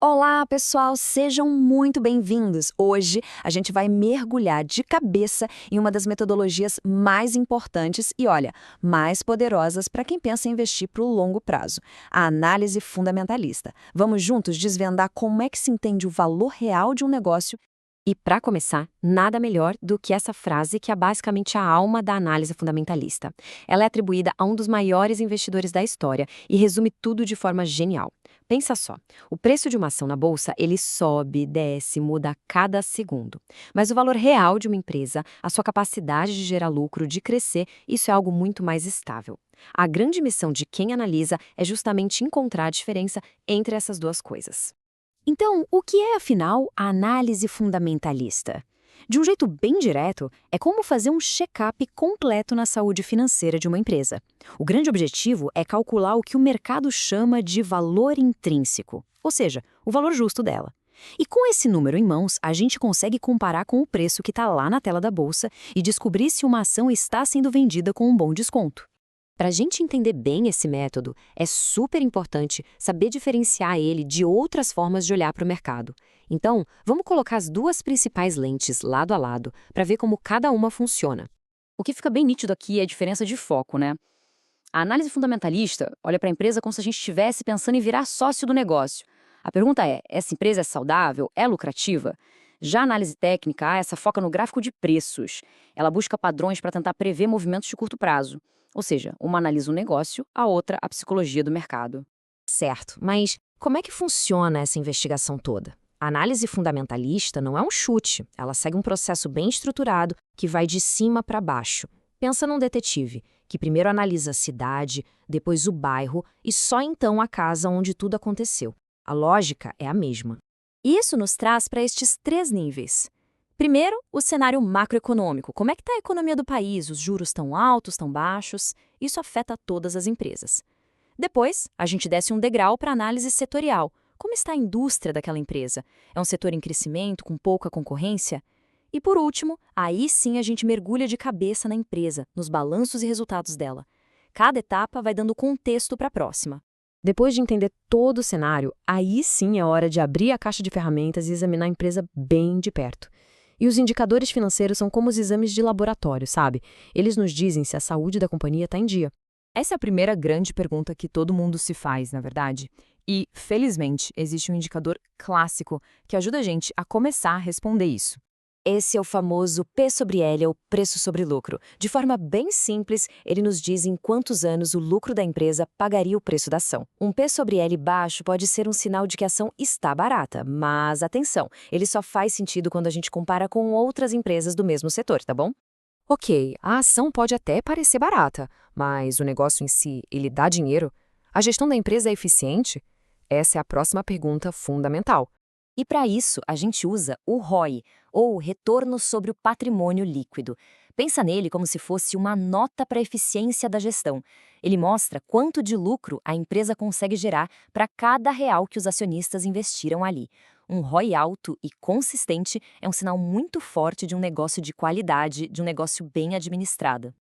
Olá, pessoal, sejam muito bem-vindos. Hoje a gente vai mergulhar de cabeça em uma das metodologias mais importantes e, olha, mais poderosas para quem pensa em investir para o longo prazo, a análise fundamentalista. Vamos juntos desvendar como é que se entende o valor real de um negócio. E, para começar, nada melhor do que essa frase que é basicamente a alma da análise fundamentalista. Ela é atribuída a um dos maiores investidores da história e resume tudo de forma genial. Pensa só, o preço de uma ação na bolsa, ele sobe, desce, muda a cada segundo. Mas o valor real de uma empresa, a sua capacidade de gerar lucro, de crescer, isso é algo muito mais estável. A grande missão de quem analisa é justamente encontrar a diferença entre essas duas coisas. Então, o que é, afinal, a análise fundamentalista? De um jeito bem direto, é como fazer um check-up completo na saúde financeira de uma empresa. O grande objetivo é calcular o que o mercado chama de valor intrínseco, ou seja, o valor justo dela. E com esse número em mãos, a gente consegue comparar com o preço que está lá na tela da bolsa e descobrir se uma ação está sendo vendida com um bom desconto. Para a gente entender bem esse método, é super importante saber diferenciar ele de outras formas de olhar para o mercado. Então, vamos colocar as duas principais lentes lado a lado para ver como cada uma funciona. O que fica bem nítido aqui é a diferença de foco, né? A análise fundamentalista olha para a empresa como se a gente estivesse pensando em virar sócio do negócio. A pergunta é: essa empresa é saudável? É lucrativa? Já a análise técnica, essa foca no gráfico de preços. Ela busca padrões para tentar prever movimentos de curto prazo. Ou seja, uma analisa o negócio, a outra a psicologia do mercado. Certo, mas como é que funciona essa investigação toda? A análise fundamentalista não é um chute, ela segue um processo bem estruturado que vai de cima para baixo. Pensa num detetive, que primeiro analisa a cidade, depois o bairro e só então a casa onde tudo aconteceu. A lógica é a mesma. Isso nos traz para estes três níveis. Primeiro, o cenário macroeconômico. Como é que está a economia do país? Os juros estão altos, estão baixos? Isso afeta todas as empresas. Depois, a gente desce um degrau para análise setorial. Como está a indústria daquela empresa? É um setor em crescimento, com pouca concorrência? E por último, aí sim a gente mergulha de cabeça na empresa, nos balanços e resultados dela. Cada etapa vai dando contexto para a próxima. Depois de entender todo o cenário, aí sim é hora de abrir a caixa de ferramentas e examinar a empresa bem de perto. E os indicadores financeiros são como os exames de laboratório, sabe? Eles nos dizem se a saúde da companhia está em dia. Essa é a primeira grande pergunta que todo mundo se faz, na verdade. E, felizmente, existe um indicador clássico que ajuda a gente a começar a responder isso. Esse é o famoso P sobre L, ou preço sobre lucro. De forma bem simples, ele nos diz em quantos anos o lucro da empresa pagaria o preço da ação. Um P sobre L baixo pode ser um sinal de que a ação está barata, mas atenção, ele só faz sentido quando a gente compara com outras empresas do mesmo setor, tá bom? Ok, a ação pode até parecer barata, mas o negócio em si, ele dá dinheiro? A gestão da empresa é eficiente? Essa é a próxima pergunta fundamental. E para isso, a gente usa o ROI, ou Retorno sobre o Patrimônio Líquido. Pensa nele como se fosse uma nota para a eficiência da gestão. Ele mostra quanto de lucro a empresa consegue gerar para cada real que os acionistas investiram ali. Um ROI alto e consistente é um sinal muito forte de um negócio de qualidade, de um negócio bem administrado.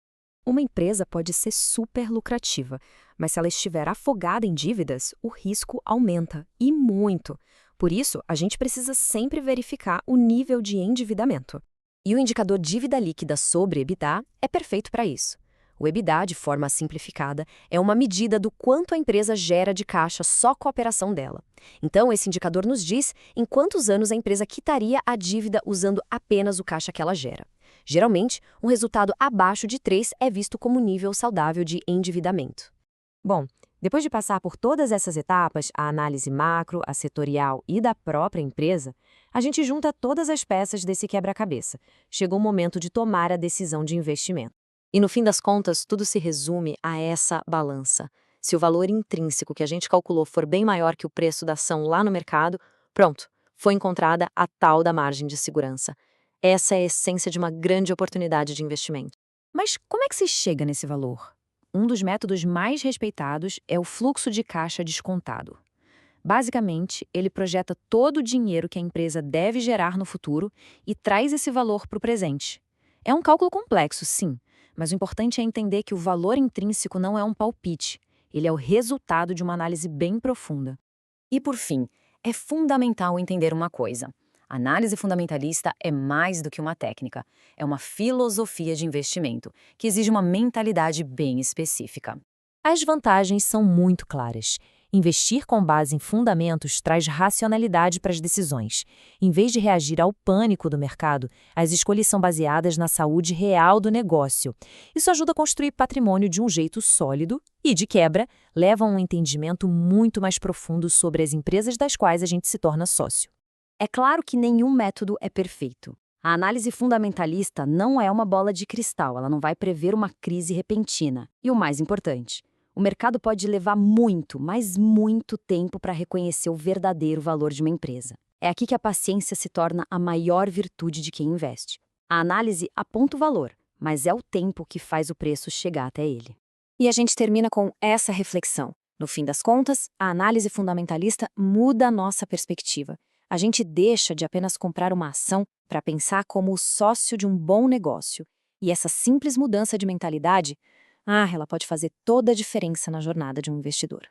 Uma empresa pode ser super lucrativa, mas se ela estiver afogada em dívidas, o risco aumenta, e muito. Por isso, a gente precisa sempre verificar o nível de endividamento. E o indicador dívida líquida sobre EBITDA é perfeito para isso. O EBITDA, de forma simplificada, é uma medida do quanto a empresa gera de caixa só com a operação dela. Então, esse indicador nos diz em quantos anos a empresa quitaria a dívida usando apenas o caixa que ela gera. Geralmente, um resultado abaixo de 3 é visto como nível saudável de endividamento. Bom, depois de passar por todas essas etapas, a análise macro, a setorial e da própria empresa, a gente junta todas as peças desse quebra-cabeça. Chegou o momento de tomar a decisão de investimento. E no fim das contas, tudo se resume a essa balança. Se o valor intrínseco que a gente calculou for bem maior que o preço da ação lá no mercado, pronto, foi encontrada a tal da margem de segurança. Essa é a essência de uma grande oportunidade de investimento. Mas como é que se chega nesse valor? Um dos métodos mais respeitados é o fluxo de caixa descontado. Basicamente, ele projeta todo o dinheiro que a empresa deve gerar no futuro e traz esse valor para o presente. É um cálculo complexo, sim, mas o importante é entender que o valor intrínseco não é um palpite, ele é o resultado de uma análise bem profunda. E por fim, É fundamental entender uma coisa. A análise fundamentalista é mais do que uma técnica, é uma filosofia de investimento, que exige uma mentalidade bem específica. As vantagens são muito claras. Investir com base em fundamentos traz racionalidade para as decisões. Em vez de reagir ao pânico do mercado, as escolhas são baseadas na saúde real do negócio. Isso ajuda a construir patrimônio de um jeito sólido e, de quebra, leva a um entendimento muito mais profundo sobre as empresas das quais a gente se torna sócio. É claro que nenhum método é perfeito. A análise fundamentalista não é uma bola de cristal, ela não vai prever uma crise repentina. E o mais importante, o mercado pode levar muito, mas muito tempo para reconhecer o verdadeiro valor de uma empresa. É aqui que a paciência se torna a maior virtude de quem investe. A análise aponta o valor, mas é o tempo que faz o preço chegar até ele. E a gente termina com essa reflexão. No fim das contas, a análise fundamentalista muda a nossa perspectiva. A gente deixa de apenas comprar uma ação para pensar como o sócio de um bom negócio. E essa simples mudança de mentalidade, ela pode fazer toda a diferença na jornada de um investidor.